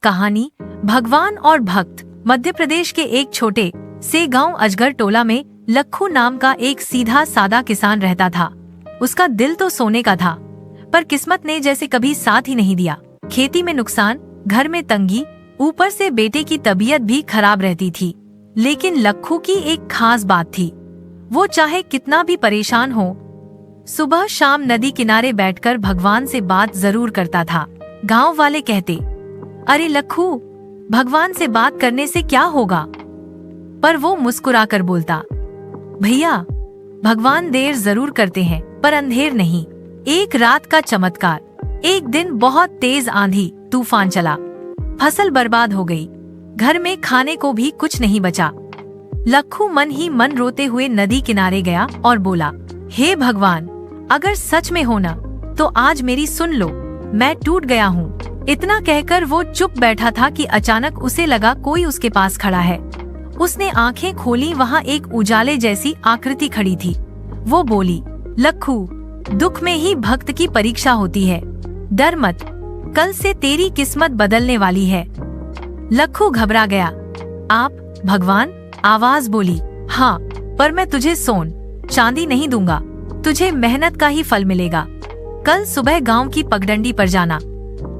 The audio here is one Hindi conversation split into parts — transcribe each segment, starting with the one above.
कहानी भगवान और भक्त। मध्य प्रदेश के एक छोटे से गांव अजगर टोला में लखू नाम का एक सीधा सादा किसान रहता था। उसका दिल तो सोने का था, पर किस्मत ने जैसे कभी साथ ही नहीं दिया। खेती में नुकसान, घर में तंगी, ऊपर से बेटे की तबीयत भी खराब रहती थी। लेकिन लखू की एक खास बात थी, वो चाहे कितना भी परेशान हो, सुबह शाम नदी किनारे बैठकर भगवान से बात जरूर करता था। गांव वाले कहते, अरे लखू, भगवान से बात करने से क्या होगा? पर वो मुस्कुराकर बोलता, भैया, भगवान देर जरूर करते हैं पर अंधेर नहीं। एक रात का चमत्कार। एक दिन बहुत तेज आंधी तूफान चला, फसल बर्बाद हो गई, घर में खाने को भी कुछ नहीं बचा। लखू मन ही मन रोते हुए नदी किनारे गया और बोला, हे भगवान, अगर सच में हो ना तो आज मेरी सुन लो, मैं टूट गया हूँ। इतना कहकर वो चुप बैठा था कि अचानक उसे लगा कोई उसके पास खड़ा है। उसने आंखें खोली, वहाँ एक उजाले जैसी आकृति खड़ी थी। वो बोली, लखू, दुख में ही भक्त की परीक्षा होती है, डर मत, कल से तेरी किस्मत बदलने वाली है। लखू घबरा गया। आप भगवान? आवाज बोली, हाँ, पर मैं तुझे सोन चांदी नहीं दूंगा, तुझे मेहनत का ही फल मिलेगा। कल सुबह गांव की पगडंडी पर जाना।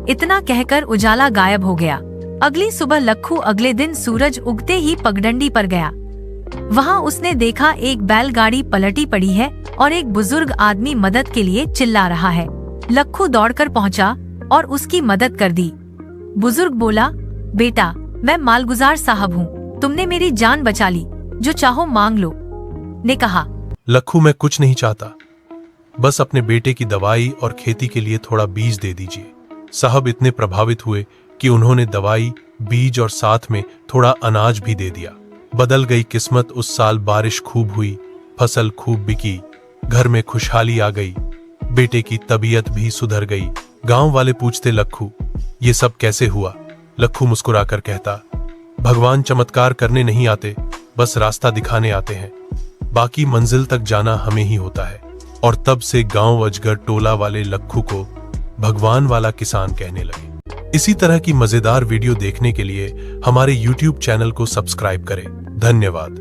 इतना कहकर उजाला गायब हो गया। अगली सुबह लखू अगले दिन सूरज उगते ही पगडंडी पर गया। वहां उसने देखा एक बैलगाड़ी पलटी पड़ी है और एक बुजुर्ग आदमी मदद के लिए चिल्ला रहा है। लखू दौड़कर पहुंचा और उसकी मदद कर दी। बुजुर्ग बोला, बेटा, मैं मालगुजार साहब हूँ, तुमने मेरी जान बचा ली, जो चाहो मांग लो। ने कहा, लखू, मैं कुछ नहीं चाहता, बस अपने बेटे की दवाई और खेती के लिए थोड़ा बीज दे दीजिए। साहब इतने प्रभावित हुए कि उन्होंने दवाई, बीज और साथ में थोड़ा अनाज भी दे दिया। बदल गई किस्मत। उस साल बारिश खूब हुई, फसल खूब बिकी, घर में खुशहाली आ गई, बेटे की तबीयत भी सुधर गई। गांव वाले पूछते, लखू, ये सब कैसे हुआ? लखू मुस्कुराकर कहता, भगवान चमत्कार करने नहीं आते, बस रास्ता दिखाने आते हैं, बाकी मंजिल तक जाना हमें ही होता है। और तब से गांव अजगर टोला वाले लखू को भगवान वाला किसान कहने लगे। इसी तरह की मजेदार वीडियो देखने के लिए हमारे YouTube चैनल को सब्सक्राइब करें। धन्यवाद।